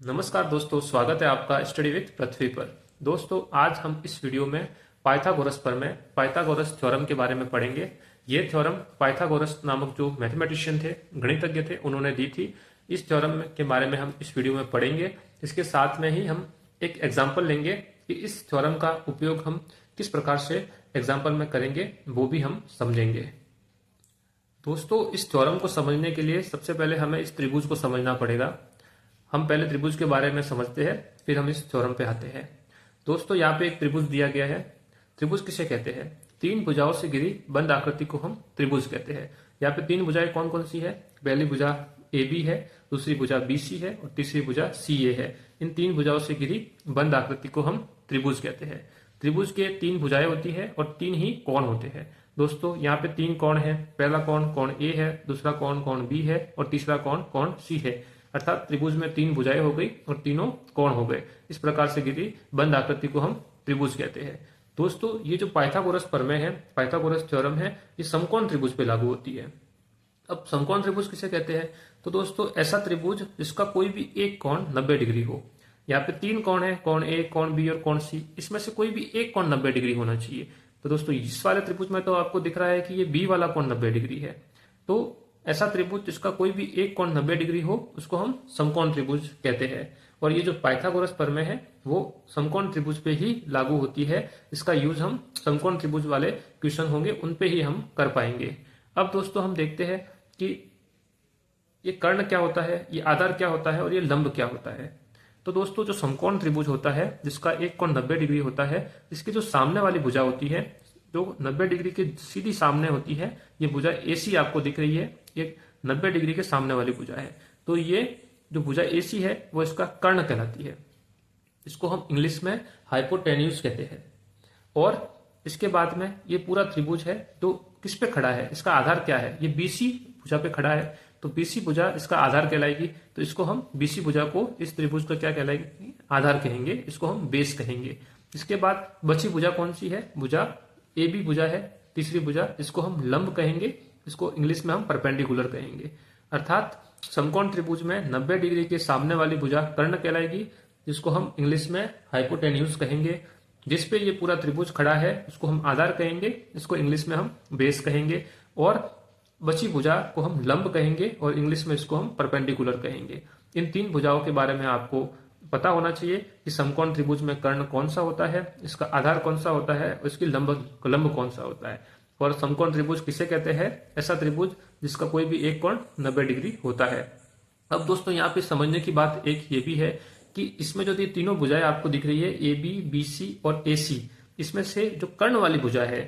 नमस्कार दोस्तों, स्वागत है आपका स्टडी विद पृथ्वी पर। दोस्तों, आज हम इस वीडियो में पाइथागोरस प्रमेय, पाइथागोरस थ्योरम के बारे में पढ़ेंगे। ये थ्योरम पाइथागोरस नामक जो मैथमेटिशियन थे, गणितज्ञ थे, उन्होंने दी थी। इस थ्योरम के बारे में हम इस वीडियो में पढ़ेंगे। इसके साथ में ही हम एक एग्जाम्पल लेंगे कि इस थ्योरम का उपयोग हम किस प्रकार से एग्जाम्पल में करेंगे, वो भी हम समझेंगे। दोस्तों, इस थ्योरम को समझने के लिए सबसे पहले हमें इस त्रिभुज को समझना पड़ेगा। हम पहले त्रिभुज के बारे में समझते हैं, फिर हम इस थ्योरम पे आते हैं। दोस्तों, यहाँ पे एक त्रिभुज दिया गया है। त्रिभुज किसे कहते हैं? तीन भुजाओं से घिरी बंद आकृति को हम त्रिभुज कहते हैं। यहाँ पे तीन भुजाएं कौन कौन सी है? पहली भुजा ए बी है, दूसरी भुजा बी सी है और तीसरी भुजा सी ए है। इन तीन भुजाओं से घिरी बंद आकृति को हम त्रिभुज कहते हैं। त्रिभुज के तीन भुजाएं होती है और तीन ही कोण होते हैं। दोस्तों, यहाँ पे तीन कोण है। पहला कोण कोण ए है, दूसरा कोण कोण बी है और तीसरा कोण कोण सी है। अर्थात त्रिभुज में तीन भुजाएं हो गई और तीनों कोण हो गए। इस प्रकार से घिरी बंद आकृति को हम त्रिभुज कहते हैं। दोस्तों, ये जो पाइथागोरस प्रमेय है, पाइथागोरस थ्योरम है, ये समकोण त्रिभुज पे लागू होती है। अब समकोण त्रिभुज किसे कहते हैं? तो दोस्तों, ऐसा त्रिभुज जिसका कोई भी एक कोण 90 डिग्री हो। यहाँ पे तीन कोण है, कोण ए, कोण बी और कोण सी। इसमें से कोई भी एक कोण 90 डिग्री होना चाहिए। तो दोस्तों, इस वाले त्रिभुज में तो आपको दिख रहा है कि ये बी वाला कोण 90 डिग्री है। तो ऐसा त्रिभुज जिसका कोई भी एक कोण 90 डिग्री हो, उसको हम समकोण त्रिभुज कहते हैं। और ये जो पाइथागोरस प्रमेय है, वो समकोण त्रिभुज पे ही लागू होती है। इसका यूज हम समकोण त्रिभुज वाले क्वेश्चन होंगे उन पे ही हम कर पाएंगे। अब दोस्तों, हम देखते हैं कि ये कर्ण क्या होता है, ये आधार क्या होता है और ये लंब क्या होता है। तो दोस्तों, जो समकोण त्रिभुज होता है जिसका एक कोण 90 डिग्री होता है, इसकी जो सामने वाली भुजा होती है, जो 90 डिग्री के सीधी सामने होती है, ये भुजा AC आपको दिख रही है, ये 90 डिग्री के सामने वाली भुजा है। तो ये जो भुजा AC है वो इसका कर्ण कहलाती है। इसको हम इंग्लिश में हाइपोटेन्यूज कहते हैं। और इसके बाद में ये पूरा त्रिभुज है जो किस पे खड़ा है, इसका आधार क्या है? ये BC भुजा पे खड़ा है, तो BC भुजा इसका आधार कहलाएगी। तो इसको हम BC भुजा को, इस त्रिभुज का क्या कहलाएगी? आधार कहेंगे। इसको हम बेस कहेंगे। इसके बाद बची भुजा कौन सी है? भुजा AB भुजा है, तीसरी भुजा, इसको हम लंब कहेंगे। इसको इंग्लिश में हम परपेंडिकुलर कहेंगे। अर्थात समकोण त्रिभुज में 90 डिग्री के सामने वाली भुजा कर्ण कहलाएगी, जिसको हम इंग्लिश में हाइपोटेन्यूज कहेंगे। जिस पे ये पूरा त्रिभुज खड़ा है उसको हम आधार कहेंगे, इसको इंग्लिश में हम बेस कहेंगे। और बची भुजा को हम लंब कहेंगे और इंग्लिश में इसको हम परपेंडिकुलर कहेंगे। इन तीन भुजाओं के बारे में आपको पता होना चाहिए कि समकोण त्रिभुज में कर्ण कौन सा होता है, इसका आधार कौन सा होता है और इसकी लंब कौन सा होता है। और समकोण त्रिभुज किसे कहते हैं? ऐसा त्रिभुज जिसका कोई भी एक कोण 90 डिग्री होता है। अब दोस्तों, यहाँ पे समझने की बात एक ये भी है कि इसमें जो ये तीनों भुजाएं आपको दिख रही है, AB, BC और AC, इसमें से जो कर्ण वाली भुजा है,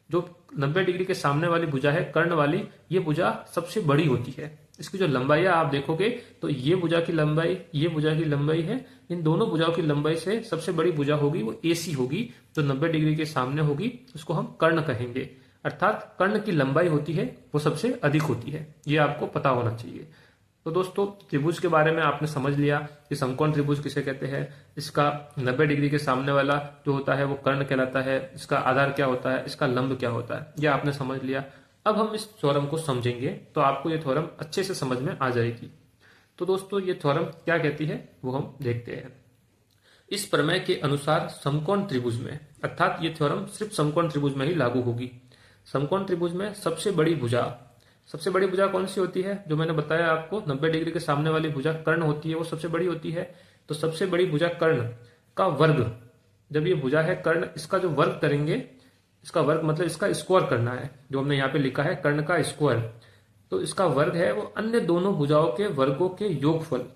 जो 90 डिग्री के सामने वाली भुजा है कर्ण वाली, ये भुजा सबसे बड़ी होती है। इसकी जो लंबाई है आप देखोगे तो ये भुजा की लंबाई, ये भुजा की लंबाई है। इन दोनों भुजाओं की लंबाई से सबसे बड़ी भुजा होगी वो AC होगी, जो 90 डिग्री के सामने होगी। उसको हम कर्ण कहेंगे। अर्थात कर्ण की लंबाई होती है वो सबसे अधिक होती है। ये आपको पता होना चाहिए। तो दोस्तों, त्रिभुज के बारे में आपने समझ लिया कि समकोण त्रिभुज किसे कहते हैं, इसका 90 डिग्री के सामने वाला जो होता है वो कर्ण कहलाता है, इसका आधार क्या होता है, इसका लंब क्या होता है, ये आपने समझ लिया। अब हम इस थ्योरम को समझेंगे तो आपको ये थ्योरम अच्छे से समझ में आ जाएगी। तो दोस्तों, ये थ्योरम क्या कहती है वो हम देखते हैं। इस प्रमेय के अनुसार समकोण त्रिभुज में, अर्थात ये थ्योरम सिर्फ समकोण त्रिभुज में ही लागू होगी। समकोण त्रिभुज में सबसे बड़ी भुजा कौन सी होती है? जो मैंने बताया आपको, 90 डिग्री के सामने वाली भुजा कर्ण होती है, वो सबसे बड़ी होती है। तो सबसे बड़ी भुजा कर्ण का वर्ग, जब ये भुजा है कर्ण, इसका जो वर्ग करेंगे, इसका वर्ग मतलब इसका स्क्वायर करना है, जो हमने यहाँ पे लिखा है कर्ण का स्क्वायर। तो इसका वर्ग है वो अन्य दोनों भुजाओं के वर्गों के योगफल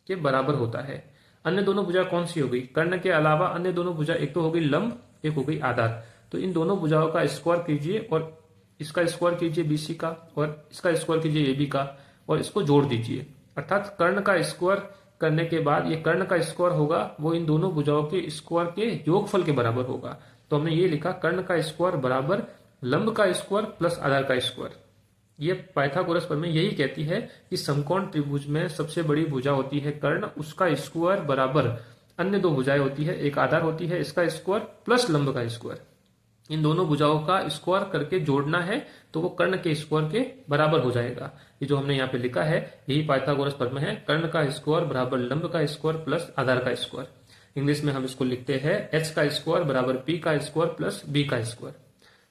के बराबर होता है। अन्य दोनों भुजा कौन सी होगी? कर्ण के अलावा अन्य दोनों भुजा, एक तो हो गई लंब, एक हो गई आधार। तो इन दोनों भुजाओं का स्क्वायर कीजिए और इसका स्क्वायर कीजिए BC का, और इसका स्क्वायर कीजिए AB का, और इसको जोड़ दीजिए। अर्थात कर्ण का स्क्वायर करने के बाद ये कर्ण का स्क्वायर होगा वो इन दोनों भुजाओं के स्क्वायर के योगफल के बराबर होगा। तो हमने ये लिखा कर्ण का स्क्वायर बराबर लंब का स्क्वायर प्लस आधार का स्क्वायर। ये पाइथागोरस प्रमेय यही कहती है कि समकोण त्रिभुज में सबसे बड़ी भुजा होती है कर्ण, उसका स्क्वायर बराबर अन्य दो भुजाएं होती है, एक आधार होती है इसका स्क्वायर प्लस लंब का स्क्वायर। इन दोनों भुजाओं का स्क्वायर करके जोड़ना है तो वो कर्ण के स्क्वायर के बराबर हो जाएगा। ये जो हमने यहाँ पे लिखा है यही पाइथागोरस प्रमेय है, कर्ण का स्क्वायर बराबर लंब का स्क्वायर प्लस आधार का स्क्वायर। इंग्लिश में हम इसको लिखते हैं एच का स्क्वायर बराबर पी का स्क्वायर प्लस बी का स्क्वायर।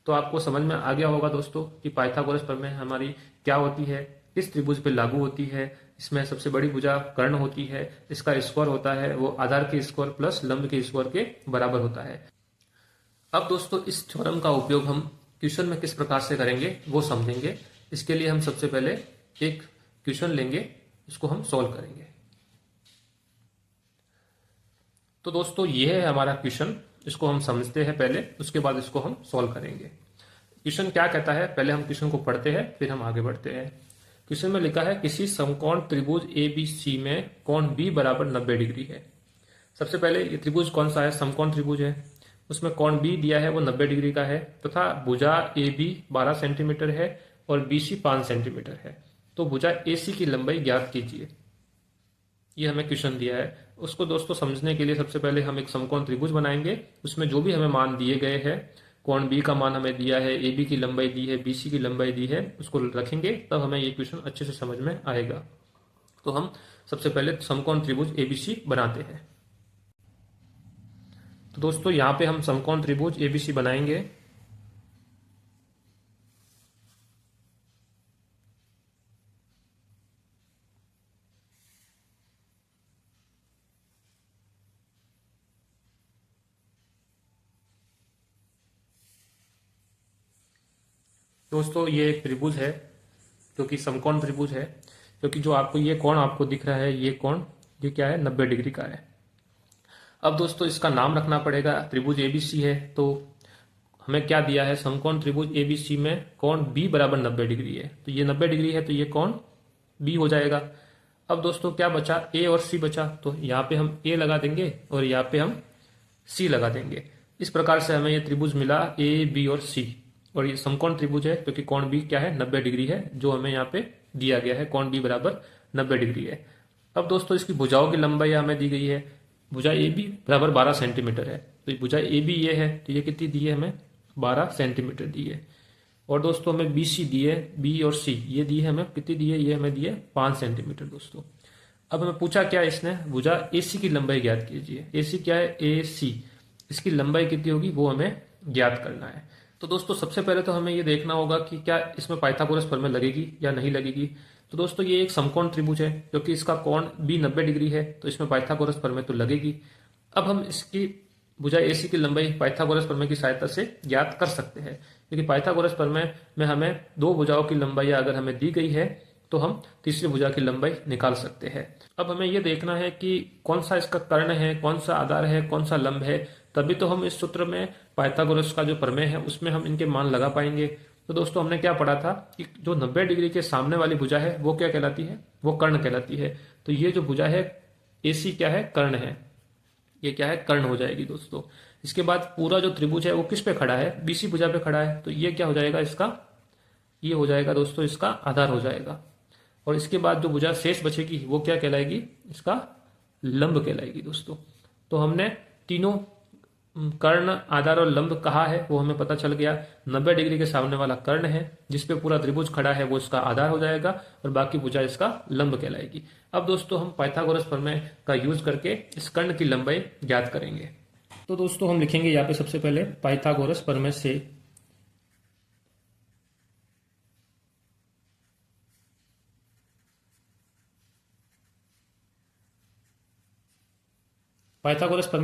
तो आपको समझ में आ गया होगा दोस्तों कि पाइथागोरस प्रमेय हमारी क्या होती है, किस त्रिभुज पे लागू होती है। इसमें सबसे बड़ी भुजा कर्ण होती है, इसका स्क्वायर होता है वो आधार के स्क्वायर प्लस लंब के स्क्वायर के बराबर होता है। अब दोस्तों इस थ्योरम का उपयोग हम क्वेश्चन में किस प्रकार से करेंगे वो समझेंगे। इसके लिए हम सबसे पहले एक क्वेश्चन लेंगे, इसको हम सॉल्व करेंगे। तो दोस्तों ये है हमारा क्वेश्चन, इसको हम समझते हैं पहले, उसके बाद इसको हम सॉल्व करेंगे। क्वेश्चन क्या कहता है, पहले हम क्वेश्चन को पढ़ते हैं फिर हम आगे बढ़ते हैं। क्वेश्चन में लिखा है किसी समकोण त्रिभुज ABC में कोण B बराबर 90 डिग्री है। सबसे पहले ये त्रिभुज कौन सा है, समकोण त्रिभुज है, उसमें कोण B दिया है वो 90 डिग्री का है तथा भुजा AB 12 सेंटीमीटर है और BC 5 सेंटीमीटर है। तो भुजा AC की लंबाई ज्ञात कीजिए, ये हमें क्वेश्चन दिया है। उसको दोस्तों समझने के लिए सबसे पहले हम एक समकोण त्रिभुज बनाएंगे, उसमें जो भी हमें मान दिए गए हैं, कोण B का मान हमें दिया है, AB की लंबाई दी है, BC की लंबाई दी है, उसको रखेंगे तब हमें ये क्वेश्चन अच्छे से समझ में आएगा। तो हम सबसे पहले समकोण त्रिभुज ABC बनाते हैं। तो दोस्तों यहाँ पे हम समकोण त्रिभुज ABC बनाएंगे। दोस्तों ये एक त्रिभुज है जो कि समकोण त्रिभुज है, क्योंकि जो आपको ये कोण आपको दिख रहा है, ये कोण ये क्या है 90 डिग्री का है। अब दोस्तों इसका नाम रखना पड़ेगा, त्रिभुज ABC है तो हमें क्या दिया है, समकोण त्रिभुज ABC में कोण B बराबर 90 डिग्री है, तो ये 90 डिग्री है तो ये कोण B हो जाएगा। अब दोस्तों क्या बचा, A और C बचा, तो यहाँ पे हम A लगा देंगे और यहाँ पे हम C लगा देंगे। इस प्रकार से हमें ये त्रिभुज मिला A, B और C, और ये समकोण त्रिभुज है क्योंकि कोण B क्या है 90 डिग्री है, जो हमें यहाँ पे दिया गया है, कोण B बराबर 90 डिग्री है। अब दोस्तों इसकी भुजाओं की लंबाई हमें दी गई है, भुजा AB बराबर 12 सेंटीमीटर है, तो भुजा AB ये है तो ये कितनी दी है हमें 12 सेंटीमीटर दी है। और दोस्तों हमें BC दी है, B और C ये दी है हमें कितनी दी है, ये हमें दी है 5 सेंटीमीटर दोस्तों। अब हमें पूछा क्या इसने, भुजा AC की लंबाई ज्ञात कीजिए। AC क्या है AC, इसकी लंबाई कितनी होगी वो हमें ज्ञात करना है। तो दोस्तों सबसे पहले तो हमें ये देखना होगा कि क्या इसमें पाइथागोरस प्रमेय लगेगी या नहीं लगेगी। तो दोस्तों ये एक समकोण त्रिभुज है क्योंकि इसका कोण B 90 डिग्री है, तो इसमें पाइथागोरस प्रमेय तो लगेगी। अब हम इसकी भुजा AC की लंबाई पाइथागोरस प्रमेय की सहायता से ज्ञात कर सकते हैं, क्योंकि पाइथागोरस प्रमेय में हमें दो भुजाओं की लंबाई अगर हमें दी गई है तो हम तीसरी भुजा की लंबाई निकाल सकते हैं। अब हमें यह देखना है कि कौन सा इसका कर्ण है, कौन सा आधार है, कौन सा लंब है, तभी तो हम इस सूत्र में पाइथागोरस का जो प्रमेय है उसमें हम इनके मान लगा पाएंगे। तो दोस्तों हमने क्या पढ़ा था कि जो 90 डिग्री के सामने वाली भुजा है वो क्या कहलाती है, वो कर्ण कहलाती है। तो ये जो भुजा है AC क्या है, कर्ण है, ये क्या है कर्ण हो जाएगी दोस्तों। इसके बाद पूरा जो त्रिभुज है वो किस पे खड़ा है, BC भुजा पे खड़ा है, तो ये क्या हो जाएगा इसका, ये हो जाएगा दोस्तों इसका आधार हो जाएगा। और इसके बाद जो भुजा शेष बचेगी वो क्या कहलाएगी, इसका लंब कहलाएगी दोस्तों। तो हमने तीनों कर्ण, आधार और लंब कहा है वो हमें पता चल गया। 90 डिग्री के सामने वाला कर्ण है, जिसपे पूरा त्रिभुज खड़ा है वो इसका आधार हो जाएगा और बाकी भुजा इसका लंब कहलाएगी। अब दोस्तों हम पाइथागोरस प्रमेय का यूज करके इस कर्ण की लंबाई ज्ञात करेंगे। तो दोस्तों हम लिखेंगे यहाँ पे सबसे पहले पाइथागोरस प्रमेय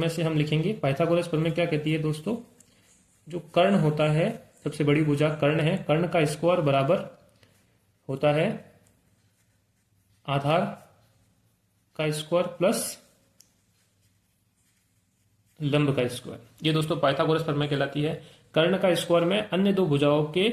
से हम लिखेंगे पाइथागोरस प्रमेय क्या कहती है दोस्तों, जो कर्ण होता है, सबसे बड़ी भुजा कर्ण है, कर्ण का स्क्वायर बराबर होता है आधार का स्क्वायर प्लस लंब का स्क्वायर। ये दोस्तों पाइथागोरस प्रमेय कहलाती है। कर्ण का स्क्वायर में अन्य दो भुजाओं के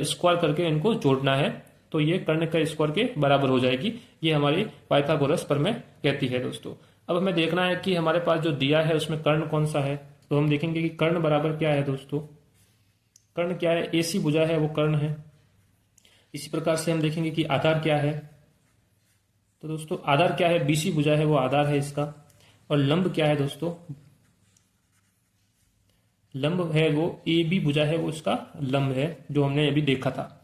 स्क्वायर करके इनको जोड़ना है, तो ये कर्ण का स्क्वायर के बराबर हो जाएगी। ये हमारी पाइथागोरस प्रमेय कहती है दोस्तों। अब हमें देखना है कि हमारे पास जो दिया है उसमें कर्ण कौन सा है, तो हम देखेंगे कि कर्ण बराबर क्या है दोस्तों, कर्ण क्या है, AC भुजा है वो कर्ण है। इसी प्रकार से हम देखेंगे कि आधार क्या है, तो दोस्तों आधार क्या है, BC भुजा है वो आधार है इसका। और लंब क्या है दोस्तों, लंब है वो ए बी भुजा है वो इसका लंब है जो हमने अभी देखा था।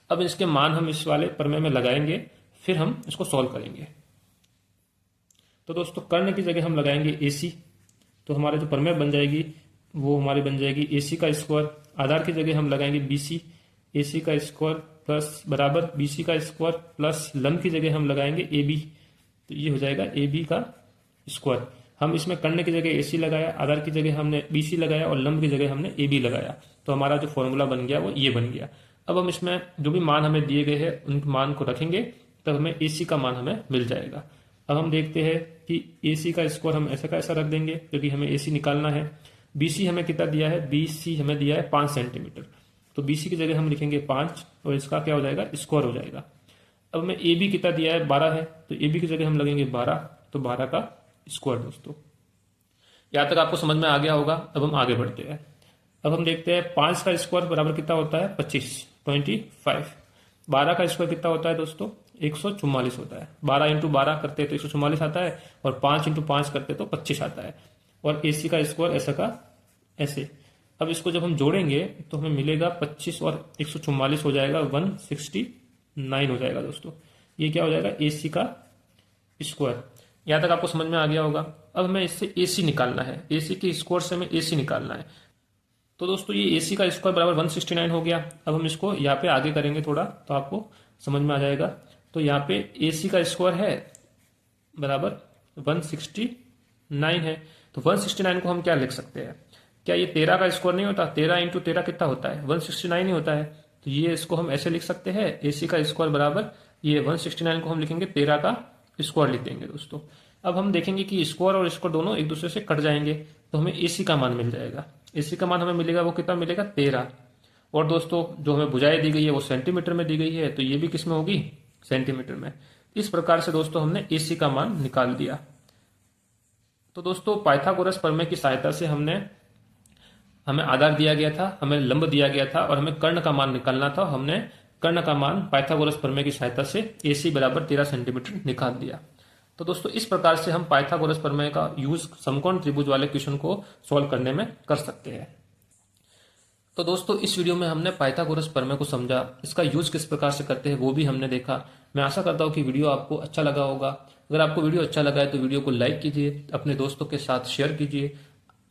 अब इसके मान हम इस वाले प्रमेय में लगाएंगे, फिर हम इसको सॉल्व करेंगे। तो दोस्तों कर्ण की जगह हम लगाएंगे AC, तो हमारा जो प्रमेय बन जाएगी वो हमारी बन जाएगी AC का स्क्वायर। आधार की जगह हम लगाएंगे BC, AC का स्क्वायर प्लस बराबर BC का स्क्वायर प्लस लंब की जगह हम लगाएंगे AB, तो ये हो जाएगा AB का स्क्वायर। हम इसमें कर्ण की जगह AC लगाया, आधार की जगह हमने BC लगाया और लंब की जगह हमने AB लगाया, तो हमारा जो फॉर्मूला बन गया वो ये बन गया। अब हम इसमें जो भी मान हमें दिए गए हैं उन मान को रखेंगे, तब हमें AC का मान हमें मिल जाएगा। अब हम देखते हैं कि AC का स्क्वायर हम ऐसा का ऐसा रख देंगे क्योंकि हमें AC निकालना है। BC हमें कितना दिया है, BC हमें दिया है 5 सेंटीमीटर, तो BC की जगह हम लिखेंगे 5 और इसका क्या हो जाएगा, स्क्वायर हो जाएगा। अब हमें AB कितना दिया है, 12 है, तो AB की जगह हम लगेंगे 12, तो 12 का स्क्वायर। दोस्तों यहाँ तक आपको समझ में आ गया होगा। अब हम आगे बढ़ते हैं। अब हम देखते हैं 5 का स्क्वायर बराबर कितना होता है, 25। 12 का स्क्वायर कितना होता है दोस्तों, 144 होता है। 12 इंटू 12 करते हैं तो 144 आता है, और 5 इंटू 5 करते तो 25 आता है। और AC का स्क्वायर ऐसा का ऐसे। अब इसको जब हम जोड़ेंगे तो हमें मिलेगा 25 और 144 हो जाएगा 169 हो जाएगा। दोस्तों ये क्या हो जाएगा, AC का स्क्वायर। यहाँ तक आपको समझ में आ गया होगा। अब हमें इससे AC निकालना है, AC के स्क्वायर से हमें AC निकालना है। तो दोस्तों ये AC का स्क्वायर बराबर 169 हो गया। अब हम इसको यहाँ पे आगे करेंगे थोड़ा तो आपको समझ में आ जाएगा। तो यहाँ पे AC का स्क्वायर है बराबर 169 है, तो 169 को हम क्या लिख सकते हैं, क्या ये 13 का स्क्वायर नहीं होता, 13 इंटू 13 कितना होता है, 169 ही होता है। तो ये इसको हम ऐसे लिख सकते हैं, AC का स्क्वायर बराबर ये 169 को हम लिखेंगे 13 का स्क्वायर लिख देंगे। दोस्तों अब हम देखेंगे कि स्क्वायर और स्क्वायर दोनों एक दूसरे से कट जाएंगे, तो हमें AC का मान मिल जाएगा। AC का मान हमें मिलेगा वो कितना मिलेगा, 13। और दोस्तों जो हमें भुजाएं दी गई है वो सेंटीमीटर में दी गई है, तो ये भी किस में होगी, सेंटीमीटर में। इस प्रकार से दोस्तों हमने AC का मान निकाल दिया। तो दोस्तों पाइथागोरस प्रमेय की सहायता से हमें आधार दिया गया था, हमें लंब दिया गया था और हमें कर्ण का मान निकालना था। हमने कर्ण का मान पाइथागोरस प्रमेय की सहायता से AC बराबर 13 सेंटीमीटर निकाल दिया। तो दोस्तों इस प्रकार से हम पाइथागोरस प्रमेय का यूज समकोण त्रिभुज वाले क्वेश्चन को सॉल्व करने में कर सकते हैं। तो दोस्तों इस वीडियो में हमने पाइथागोरस प्रमेय को समझा, इसका यूज किस प्रकार से करते हैं वो भी हमने देखा। मैं आशा करता हूँ कि वीडियो आपको अच्छा लगा होगा। अगर आपको वीडियो अच्छा लगा है तो वीडियो को लाइक कीजिए, अपने दोस्तों के साथ शेयर कीजिए।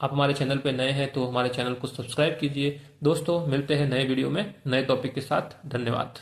आप हमारे चैनल पर नए हैं तो हमारे चैनल को सब्सक्राइब कीजिए। दोस्तों मिलते हैं नए वीडियो में नए टॉपिक के साथ। धन्यवाद।